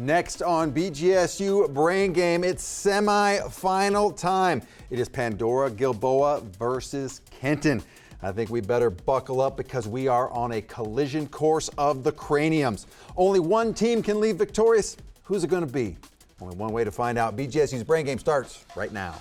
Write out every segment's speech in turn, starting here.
Next on BGSU Brain Game, it's semi-final time. It is Pandora Gilboa versus Kenton. I think we better buckle up because we are on a collision course of the craniums. Only one team can leave victorious. Who's it going to be? Only one way to find out. BGSU's Brain Game starts right now.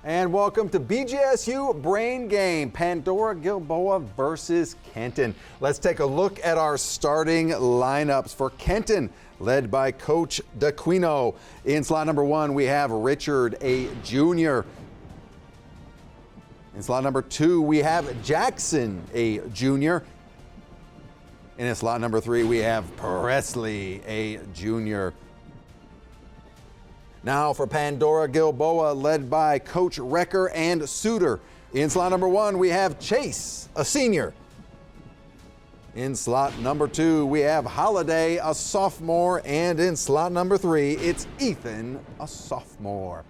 And welcome to BGSU Brain Game, Pandora Gilboa versus Kenton. Let's take a look at our starting lineups for Kenton, led by Coach D'Aquino. In slot number 1, we have Richard, a junior. In slot number 2, we have Jackson, a junior. And in slot number 3, we have Presley, a junior. Now for Pandora Gilboa, led by Coach Recker and Suter. In slot number 1, we have Chase, a senior. In slot number 2, we have Holiday, a sophomore. And in slot number 3, it's Ethan, a sophomore.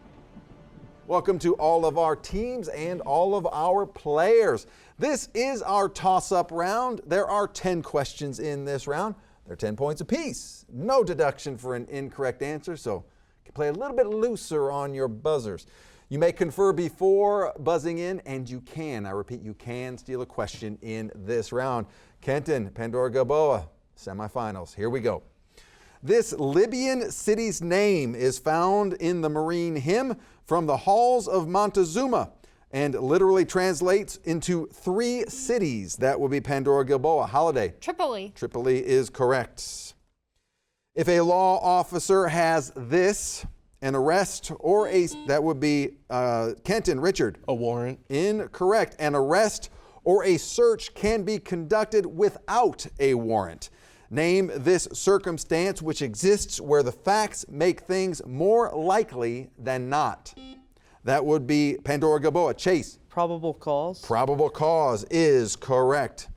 Welcome to all of our teams and all of our players. This is our toss-up round. There are 10 questions in this round. They're 10 points apiece. No deduction for an incorrect answer, so you can play a little bit looser on your buzzers. You may confer before buzzing in, and you can, I repeat, you can steal a question in this round. Kenton, Pandora Gilboa, semifinals. Here we go. This Libyan city's name is found in the Marine hymn from the halls of Montezuma and literally translates into 3 cities. That would be Pandora Gilboa. Holiday. Tripoli. Tripoli is correct. If a law officer has this, an arrest or a, that would be Kenton, Richard. A warrant. Incorrect. An arrest or a search can be conducted without a warrant. Name this circumstance which exists where the facts make things more likely than not. That would be Pandora Gilboa. Chase. Probable cause. Probable cause is correct.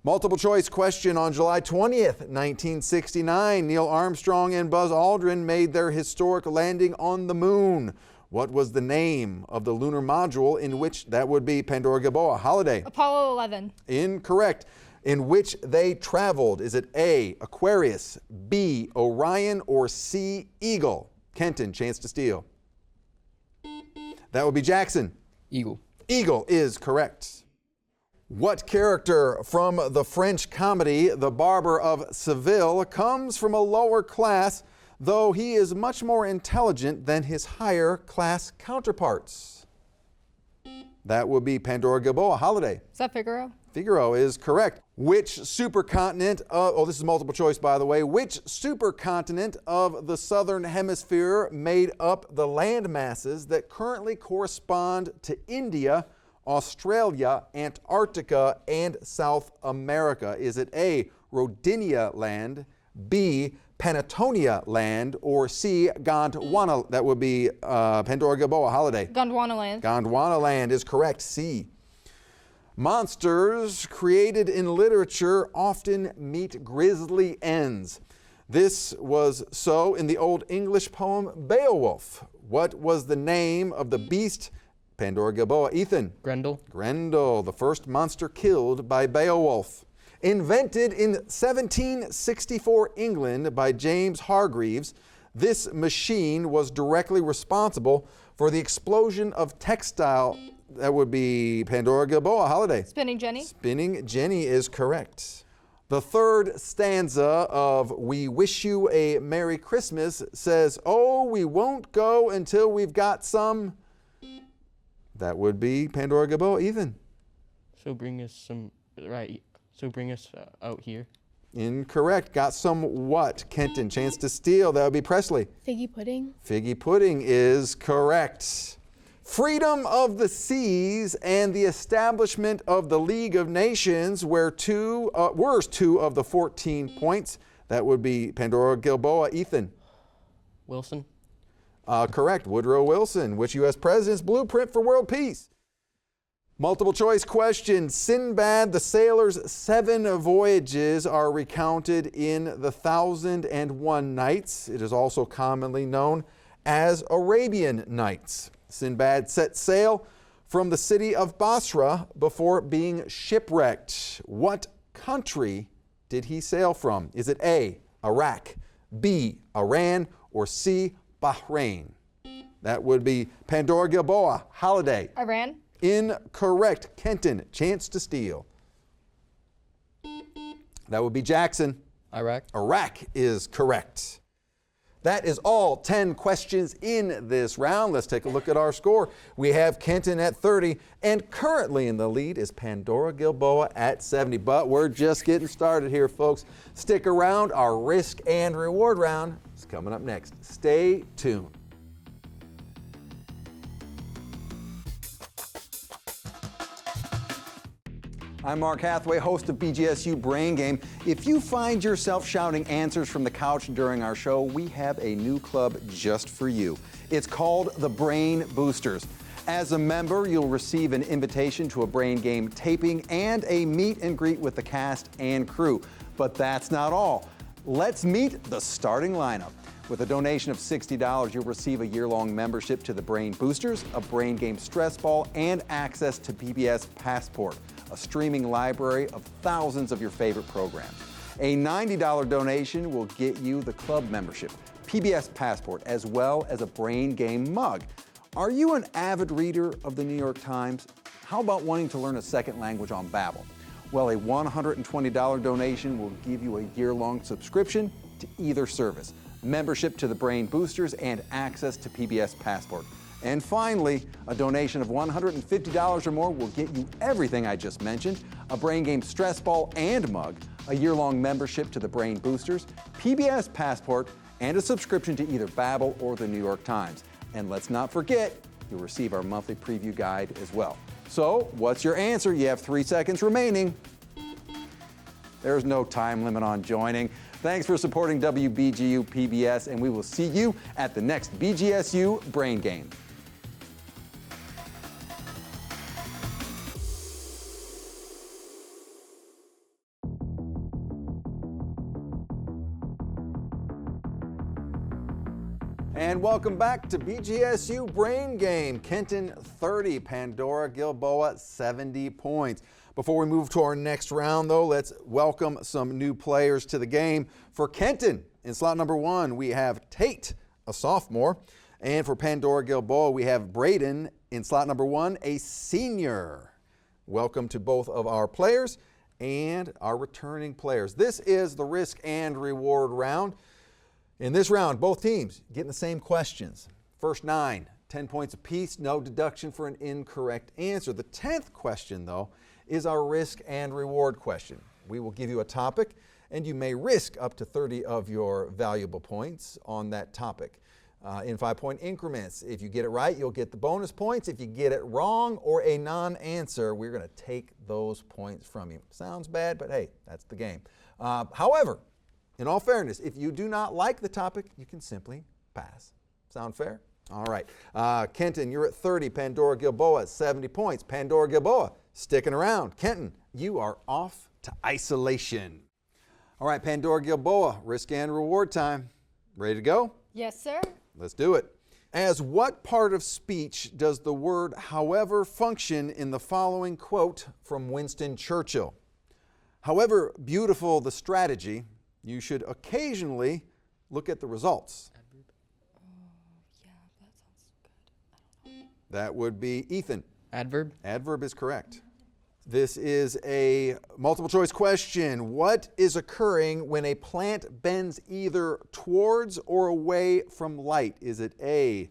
Multiple choice question. On July 20th, 1969, Neil Armstrong and Buzz Aldrin made their historic landing on the moon. What was the name of the lunar module in which that would be Pandora Gilboa? Holiday. Apollo 11. Incorrect. In which they traveled. Is it A, Aquarius, B, Orion, or C, Eagle? Kenton, chance to steal. That would be Jackson. Eagle. Eagle is correct. What character from the French comedy The Barber of Seville comes from a lower class, though he is much more intelligent than his higher class counterparts? That would be Pandora Gilboa. Holiday. Is that Figaro? Figaro is correct. Which supercontinent this is multiple choice, by the way. Which supercontinent of the southern hemisphere made up the land masses that currently correspond to India, Australia, Antarctica, and South America? Is it A, Rodinia land, B, Panatonia land, or C, Gondwana? That would be Pandora Gilboa. Holiday. Gondwana land. Gondwana land is correct. C. Monsters created in literature often meet grisly ends. This was so in the Old English poem Beowulf. What was the name of the beast? Pandora Gilboa. Ethan. Grendel. Grendel, the first monster killed by Beowulf. Invented in 1764 England by James Hargreaves, this machine was directly responsible for the explosion of textile. That would be Pandora Gilboa. Holiday. Spinning Jenny. Spinning Jenny is correct. The third stanza of We Wish You a Merry Christmas says, "Oh, we won't go until we've got some." That would be Pandora Gilboa. Ethan. So bring us some, right, so bring us out here. Incorrect. Got some what? Kenton, chance to steal. That would be Presley. Figgy pudding. Figgy pudding is correct. Freedom of the seas and the establishment of the League of Nations were two of the 14 points. That would be Pandora Gilboa. Ethan. Wilson. Correct. Woodrow Wilson. Which U.S. president's blueprint for world peace? Multiple choice question. Sinbad the Sailor's 7 voyages are recounted in the 1001 Nights. It is also commonly known as Arabian Nights. Sinbad set sail from the city of Basra before being shipwrecked. What country did he sail from? Is it A, Iraq, B, Iran, or C, Bahrain? That would be Pandora Gilboa. Holiday. Iran. Incorrect. Kenton, chance to steal. That would be Jackson. Iraq. Iraq is correct. That is all 10 questions in this round. Let's take a look at our score. We have Kenton at 30, and currently in the lead is Pandora Gilboa at 70. But we're just getting started here, folks. Stick around. Our risk and reward round is coming up next. Stay tuned. I'm Mark Hathaway, host of BGSU Brain Game. If you find yourself shouting answers from the couch during our show, we have a new club just for you. It's called the Brain Boosters. As a member, you'll receive an invitation to a Brain Game taping and a meet and greet with the cast and crew. But that's not all. Let's meet the starting lineup. With a donation of $60, you'll receive a year-long membership to the Brain Boosters, a Brain Game stress ball, and access to PBS Passport, a streaming library of thousands of your favorite programs. A $90 donation will get you the club membership, PBS Passport, as well as a Brain Game mug. Are you an avid reader of the New York Times? How about wanting to learn a second language on Babbel? Well, a $120 donation will give you a year-long subscription to either service, membership to the Brain Boosters, and access to PBS Passport. And finally, a donation of $150 or more will get you everything I just mentioned, a Brain Game stress ball and mug, a year-long membership to the Brain Boosters, PBS Passport, and a subscription to either Babbel or the New York Times. And let's not forget, you'll receive our monthly preview guide as well. So, what's your answer? You have 3 seconds remaining. There's no time limit on joining. Thanks for supporting WBGU PBS, and we will see you at the next BGSU Brain Game. And welcome back to BGSU Brain Game. Kenton 30, Pandora Gilboa 70 points. Before we move to our next round, though, let's welcome some new players to the game. For Kenton, in slot number 1, we have Tate, a sophomore. And for Pandora Gilboa, we have Braden, in slot number 1, a senior. Welcome to both of our players and our returning players. This is the risk and reward round. In this round, both teams getting the same questions. First 9, 10 points apiece, no deduction for an incorrect answer. The 10th question, though, is our risk and reward question. We will give you a topic, and you may risk up to 30 of your valuable points on that topic in 5-point increments. If you get it right, you'll get the bonus points. If you get it wrong or a non-answer, we're going to take those points from you. Sounds bad, but hey, that's the game. However, in all fairness, if you do not like the topic, you can simply pass. Sound fair? All right. Kenton, you're at 30. Pandora Gilboa at 70 points. Pandora Gilboa sticking around. Kenton, you are off to isolation. All right, Pandora Gilboa, risk and reward time. Ready to go? Yes, sir. Let's do it. As what part of speech does the word however function in the following quote from Winston Churchill? However beautiful the strategy, you should occasionally look at the results. Yeah, that sounds good. That would be Ethan. Adverb. Adverb is correct. This is a multiple choice question. What is occurring when a plant bends either towards or away from light? Is it A,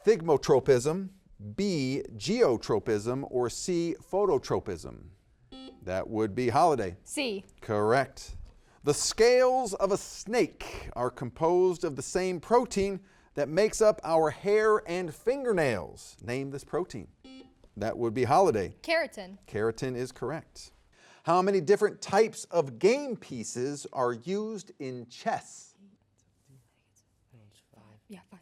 thigmotropism, B, geotropism, or C, phototropism? That would be Holiday. C. Correct. The scales of a snake are composed of the same protein that makes up our hair and fingernails. Name this protein. That would be Holiday. Keratin. Keratin is correct. How many different types of game pieces are used in chess? Yeah, 5.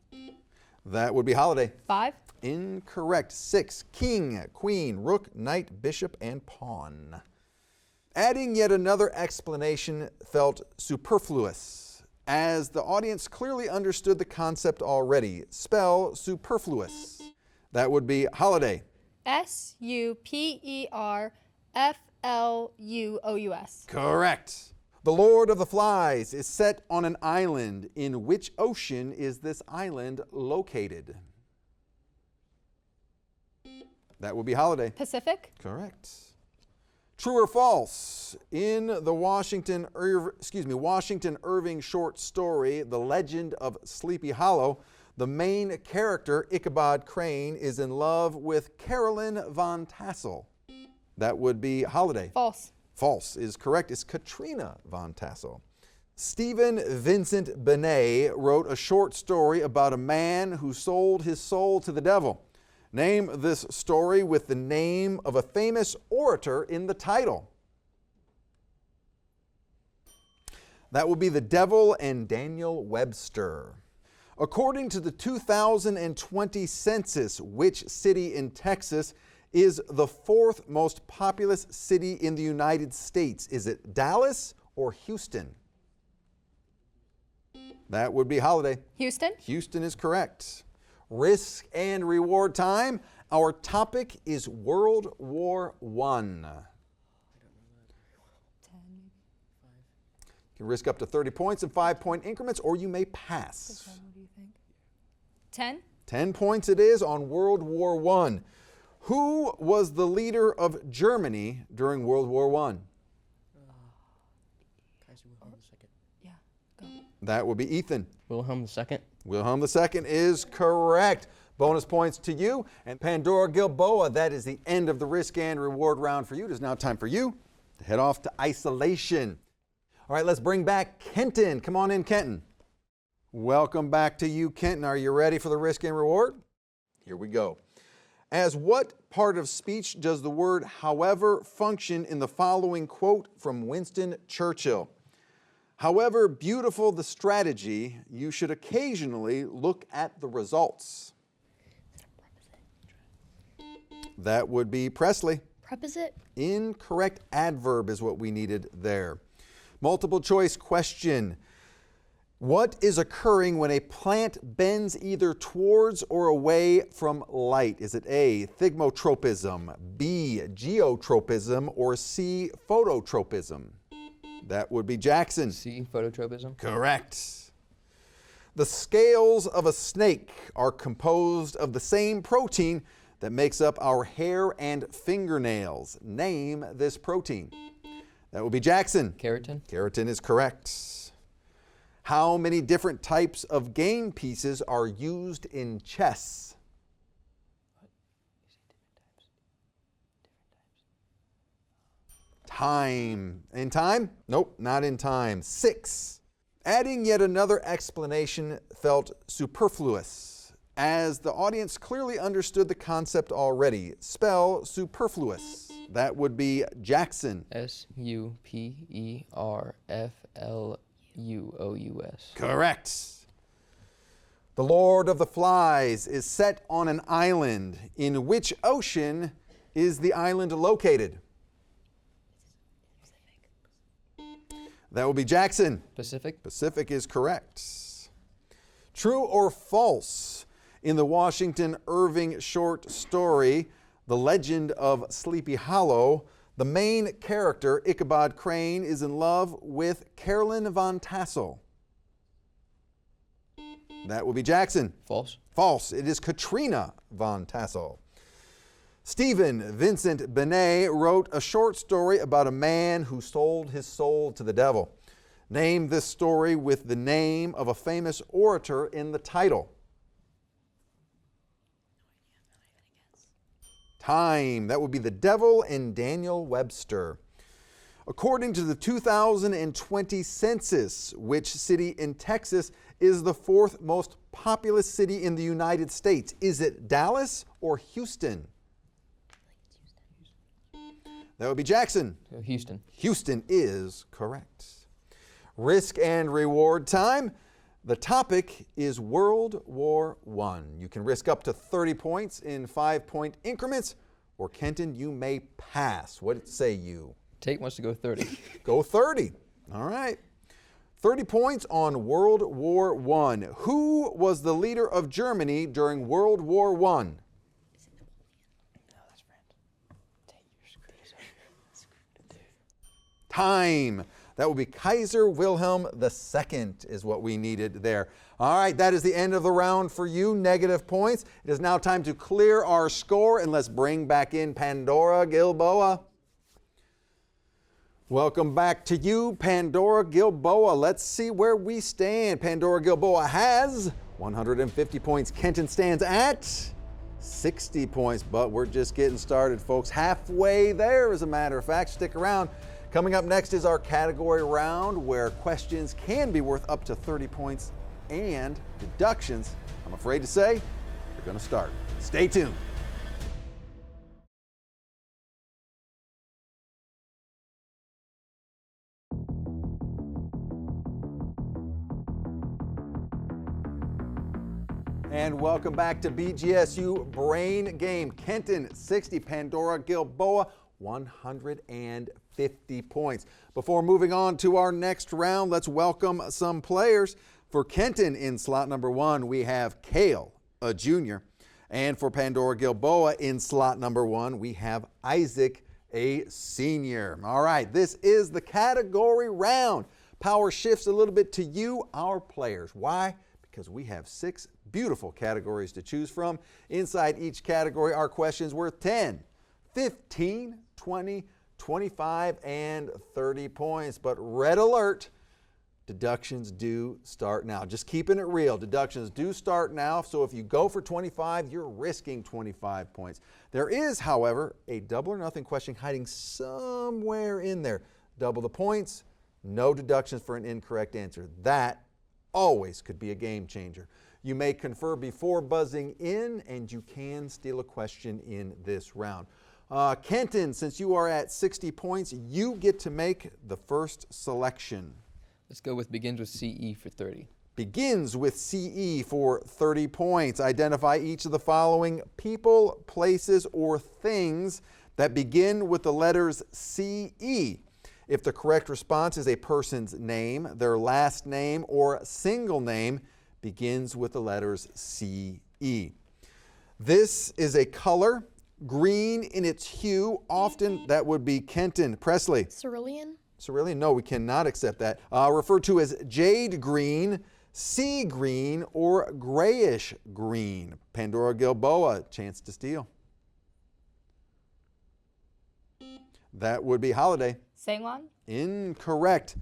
That would be Holiday. 5. Incorrect. 6. King, queen, rook, knight, bishop, and pawn. Adding yet another explanation felt superfluous, as the audience clearly understood the concept already. Spell superfluous. That would be holiday. Superfluous. Correct. The Lord of the Flies is set on an island. In which ocean is this island located? That would be holiday. Pacific. Correct. True or false? In the Washington Irving short story, The Legend of Sleepy Hollow, the main character, Ichabod Crane, is in love with Carolyn Von Tassel. That would be holiday. False. False is correct. It's Katrina Von Tassel. Stephen Vincent Benet wrote a short story about a man who sold his soul to the devil. Name this story with the name of a famous orator in the title. That will be The Devil and Daniel Webster. According to the 2020 census, which city in Texas is the 4th most populous city in the United States? Is it Dallas or Houston? That would be holiday. Houston. Houston is correct. Risk and reward time. Our topic is World War I. You can risk up to 30 points in 5-point increments, or you may pass. What do you think? 10. 10 points it is on World War I. Who was the leader of Germany during World War I? Yeah, go. That would be Ethan. Wilhelm II. Wilhelm II is correct. Bonus points to you. And Pandora Gilboa, that is the end of the risk and reward round for you. It is now time for you to head off to isolation. All right, let's bring back Kenton. Come on in, Kenton. Welcome back to you, Kenton. Are you ready for the risk and reward? Here we go. As what part of speech does the word however function in the following quote from Winston Churchill? However beautiful the strategy, you should occasionally look at the results. That would be Presley. Preposit. Incorrect. Adverb is what we needed there. Multiple choice question. What is occurring when a plant bends either towards or away from light? Is it A, thigmotropism, B, geotropism, or C, phototropism? That would be Jackson. C, phototropism. Correct. The scales of a snake are composed of the same protein that makes up our hair and fingernails. Name this protein. That would be Jackson. Keratin. Keratin is correct. How many different types of game pieces are used in chess? Time. In time? Nope, not in time. 6. Adding yet another explanation felt superfluous, as the audience clearly understood the concept already. Spell superfluous. That would be Jackson. Superfluous. Correct. The Lord of the Flies is set on an island. In which ocean is the island located? That would be Jackson. Pacific. Pacific is correct. True or false? In the Washington Irving short story, The Legend of Sleepy Hollow, the main character, Ichabod Crane, is in love with Carolyn Von Tassel. That would be Jackson. False. False. It is Katrina Von Tassel. Stephen Vincent Benet wrote a short story about a man who sold his soul to the devil. Name this story with the name of a famous orator in the title. Time. That would be The Devil and Daniel Webster. According to the 2020 census, which city in Texas is the 4th most populous city in the United States? Is it Dallas or Houston? That would be Jackson. Houston. Houston is correct. Risk and reward time. The topic is World War I. You can risk up to 30 points in 5-point increments, or Kenton, you may pass. What say you? Tate wants to go 30. Go 30. All right. 30 points on World War I. Who was the leader of Germany during World War I? No, that's France. Tate, you're screwed. Time. That would be Kaiser Wilhelm II is what we needed there. All right, that is the end of the round for you. Negative points. It is now time to clear our score, and let's bring back in Pandora Gilboa. Welcome back to you, Pandora Gilboa. Let's see where we stand. Pandora Gilboa has 150 points. Kenton stands at 60 points, but we're just getting started, folks. Halfway there, as a matter of fact. Stick around. Coming up next is our category round, where questions can be worth up to 30 points and deductions, I'm afraid to say, are going to start. Stay tuned. And welcome back to BGSU Brain Game. Kenton, 60, Pandora Gilboa, 150 points. Before moving on to our next round, let's welcome some players. For Kenton in slot number 1, we have Kale, a junior. And for Pandora Gilboa in slot number 1, we have Isaac, a senior. All right, this is the category round. Power shifts a little bit to you, our players. Why? Because we have 6 beautiful categories to choose from. Inside each category are questions worth 10, 15, 20, 25, and 30 points. But red alert, deductions do start now. Just keeping it real, deductions do start now. So if you go for 25, you're risking 25 points. There is, however, a double or nothing question hiding somewhere in there. Double the points, no deductions for an incorrect answer. That always could be a game changer. You may confer before buzzing in, and you can steal a question in this round. Kenton, since you are at 60 points, you get to make the first selection. Let's go with begins with CE for 30. Begins with CE for 30 points. Identify each of the following people, places, or things that begin with the letters CE. If the correct response is a person's name, their last name, or single name begins with the letters CE. This is a color, green in its hue. Often that would be Kenton. Presley. Cerulean. Cerulean? No, we cannot accept that. Referred to as jade green, sea green, or grayish green. Pandora Gilboa, chance to steal. That would be holiday. Sangwon. Incorrect.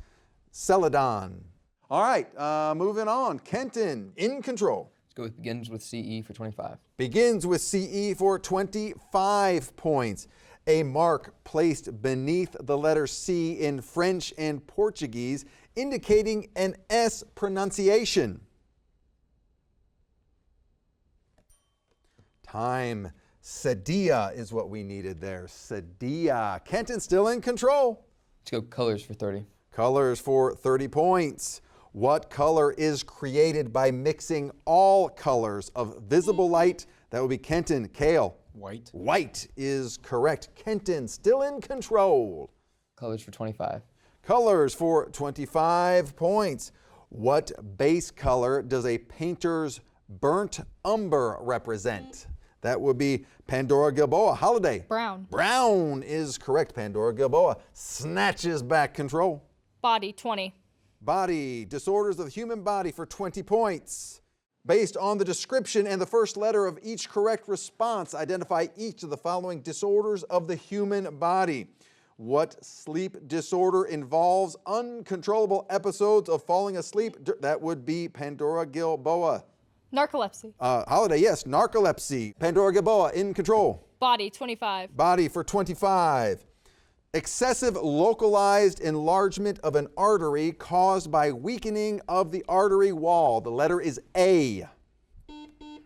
Celadon. All right, moving on. Kenton, in control. Let's go with begins with CE for 25. Begins with CE for 25 points. A mark placed beneath the letter C in French and Portuguese, indicating an S pronunciation. Time. Sadia is what we needed there. Sadia. Kenton still in control. Let's go colors for 30. Colors for 30 points. What color is created by mixing all colors of visible light? That would be Kenton. Kale. White. White is correct. Kenton still in control. Colors for 25. Colors for 25 points. What base color does a painter's burnt umber represent? That would be Pandora Gilboa. Holiday. Brown. Brown is correct. Pandora Gilboa snatches back control. Body, 20. Body. Disorders of the human body for 20 points. Based on the description and the first letter of each correct response, identify each of the following disorders of the human body. What sleep disorder involves uncontrollable episodes of falling asleep? That would be Pandora Gilboa. Narcolepsy. Holiday, yes, narcolepsy. Pandora Gilboa, in control. Body, 25. Body for 25. Excessive localized enlargement of an artery caused by weakening of the artery wall. The letter is A.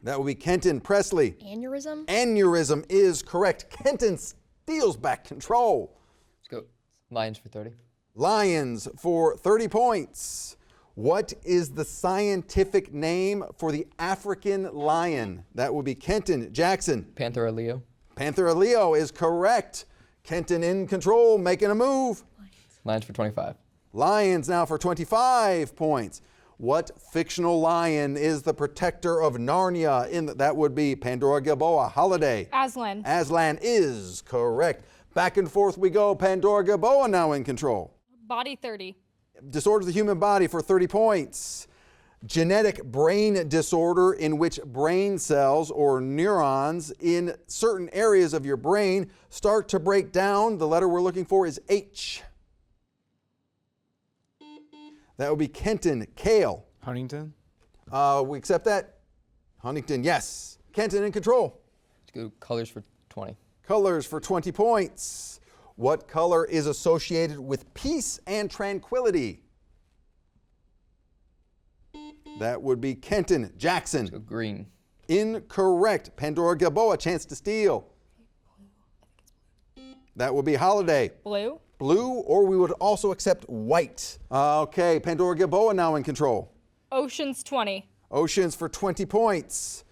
That would be Kenton. Presley. Aneurysm. Aneurysm is correct. Kenton steals back control. Let's go Lions for 30. Lions for 30 points. What is the scientific name for the African lion? That would be Kenton. Jackson. Panthera leo. Panthera leo is correct. Kenton in control, making a move. Lions for 25. Lions now for 25 points. What fictional lion is the protector of Narnia? That would be Pandora Gilboa. Holiday. Aslan. Aslan is correct. Back and forth we go. Pandora Gilboa now in control. Body 30. Disorders of the human body for 30 points. Genetic brain disorder in which brain cells or neurons in certain areas of your brain start to break down. The letter we're looking for is H. That would be Kenton. Kale. Huntington? We accept that? Huntington, yes. Kenton in control. Let's go colors for 20. Colors for 20 points. What color is associated with peace and tranquility? That would be Kenton. Jackson. Let's go green. Incorrect. Pandora Gilboa, chance to steal. That would be Holiday. Blue. Blue, or we would also accept white. Okay, Pandora Gilboa now in control. Oceans 20. Oceans for 20 points.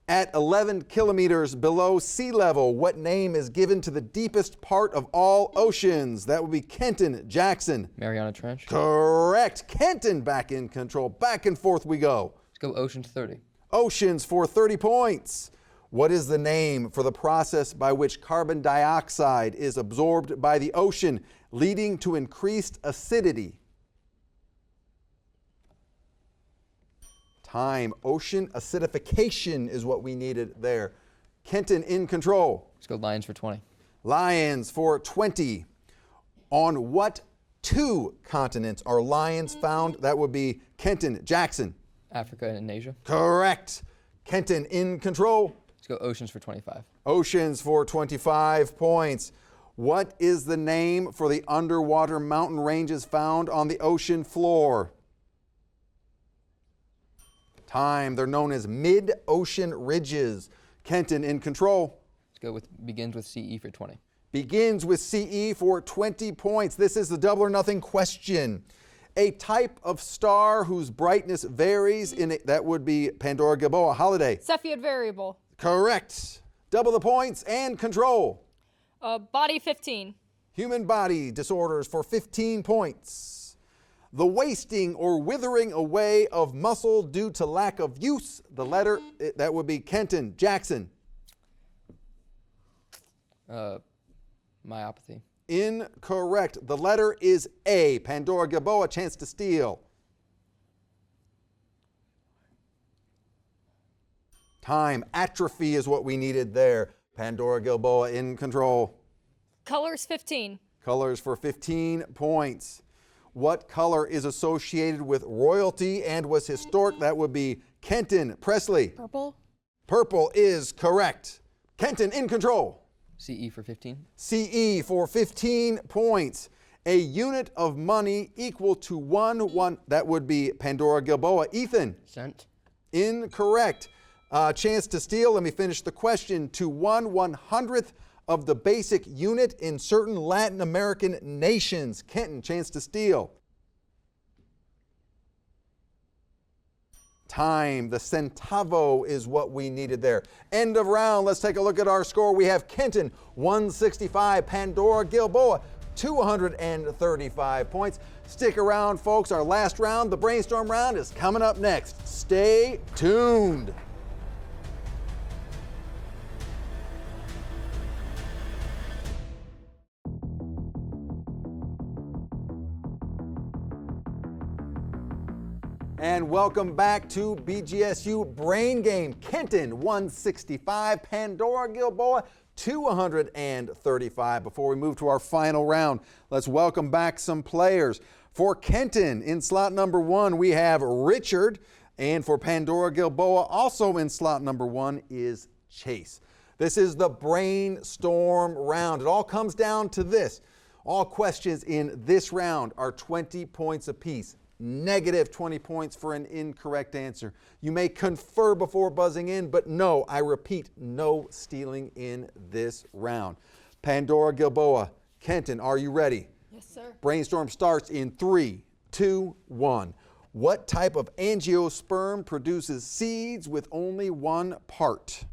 At 11 kilometers below sea level, what name is given to the deepest part of all oceans? That would be Kenton. Jackson. Mariana Trench. Correct. Kenton back in control. Back and forth we go. Let's go oceans 30. Oceans for 30 points. What is the name for the process by which carbon dioxide is absorbed by the ocean, leading to increased acidity? Time. Ocean acidification is what we needed there. Kenton in control. Let's go lions for 20. Lions for 20. On what two continents are lions found? That would be Kenton. Jackson. Africa and Asia. Correct. Kenton in control. Let's go oceans for 25. Oceans for 25 points. What is the name for the underwater mountain ranges found on the ocean floor? Time. They're known as mid-ocean ridges. Kenton in control. Let's go with begins with CE for 20. Begins with CE for 20 points. This is the double or nothing question. A type of star whose brightness varies that would be Pandora Gilboa. Holiday. Cepheid variable. Correct. Double the points and control. Body 15. Human body disorders for 15 points. The wasting or withering away of muscle due to lack of use. The letter, that would be Kenton. Jackson. Myopathy. Incorrect. The letter is A. Pandora Gilboa, chance to steal. Time. Atrophy is what we needed there. Pandora Gilboa in control. Colors 15. Colors for 15 points. What color is associated with royalty and was historic? That would be Kenton. Presley. Purple. Purple is correct. Kenton in control. CE for 15. CE for 15 points. A unit of money equal to one. That would be Pandora Gilboa. Ethan. Cent. Incorrect. Chance to steal. Let me finish the question. To 1/100th of the basic unit in certain Latin American nations. Kenton, chance to steal. Time. The centavo is what we needed there. End of round. Let's take a look at our score. We have Kenton 165, Pandora Gilboa 235 points. Stick around, folks. Our last round, the brainstorm round, is coming up next. Stay tuned. And welcome back to BGSU Brain Game. Kenton 165, Pandora Gilboa 235. Before we move to our final round, let's welcome back some players. For Kenton, in slot number 1, we have Richard. And for Pandora Gilboa, also in slot number 1, is Chase. This is the brainstorm round. It all comes down to this. All questions in this round are 20 points apiece. Negative 20 points for an incorrect answer. You may confer before buzzing in, but no, I repeat, no stealing in this round. Pandora Gilboa, Kenton, are you ready? Yes, sir. Brainstorm starts in 3, 2, 1. What type of angiosperm produces seeds with only one part?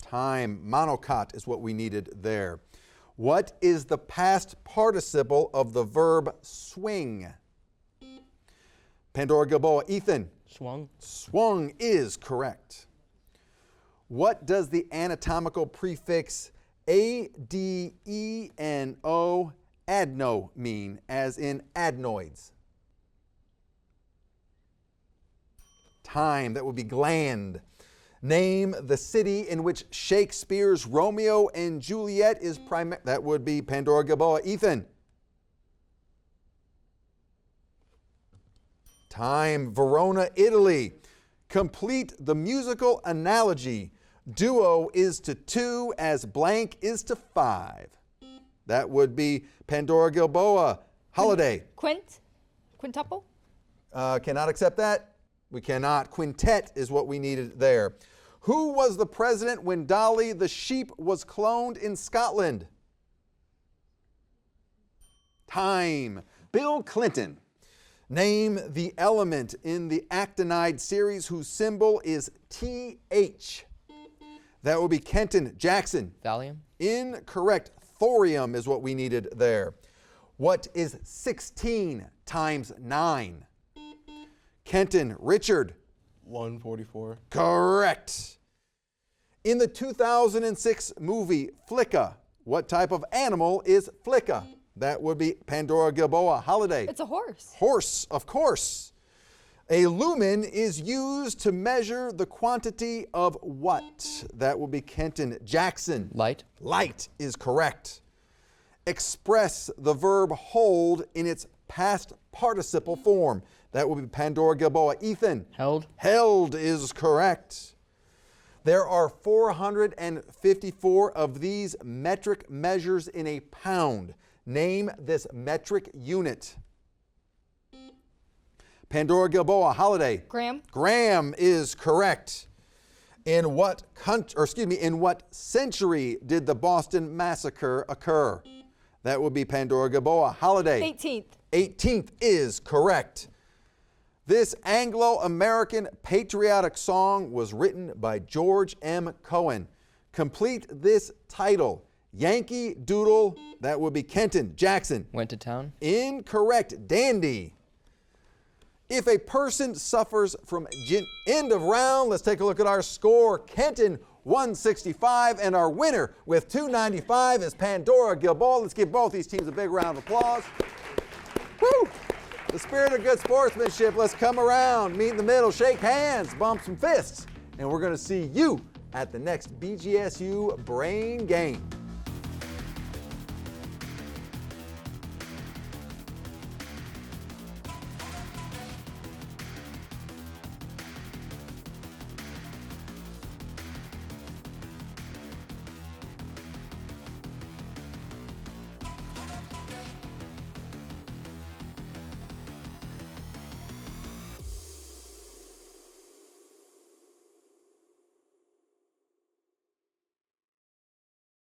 Time. Monocot is what we needed there. What is the past participle of the verb swing? Pandora Gilboa. Ethan. Swung. Swung is correct. What does the anatomical prefix ADENO, adeno, mean, as in adenoids? Time. That would be gland. Name the city in which Shakespeare's Romeo and Juliet is that would be Pandora Gilboa. Ethan. Time. Verona, Italy. Complete the musical analogy. Duo is to 2 as blank is to 5. That would be Pandora Gilboa. Holiday. Quintuple? Cannot accept that? We cannot. Quintet is what we needed there. Who was the president when Dolly the sheep was cloned in Scotland? Time. Bill Clinton. Name the element in the actinide series whose symbol is TH. That would be Kenton. Jackson. Thallium. Incorrect. Thorium is what we needed there. What is 16 times 9? Kenton. Richard. 144. Correct. In the 2006 movie Flicka, what type of animal is Flicka? That would be Pandora Gilboa. Holiday. It's a horse. Horse, of course. A lumen is used to measure the quantity of what? That will be Kenton. Jackson. Light. Light is correct. Express the verb hold in its past participle form. That will be Pandora Gilboa. Ethan. Held. Held is correct. There are 454 of these metric measures in a pound. Name this metric unit. Pandora Gilboa. Holiday. Gram. Gram is correct. In what century did the Boston Massacre occur? That would be Pandora Gilboa. Holiday. 18th. 18th is correct. This Anglo-American patriotic song was written by George M. Cohen. Complete this title. Yankee Doodle, that would be Kenton. Jackson. Went to town. Incorrect. Dandy. If a person suffers from end of round, let's take a look at our score. Kenton 165, and our winner with 295 is Pandora Gilboa. Let's give both these teams a big round of applause. Woo! The spirit of good sportsmanship. Let's come around, meet in the middle, shake hands, bump some fists, and we're going to see you at the next BGSU Brain Game.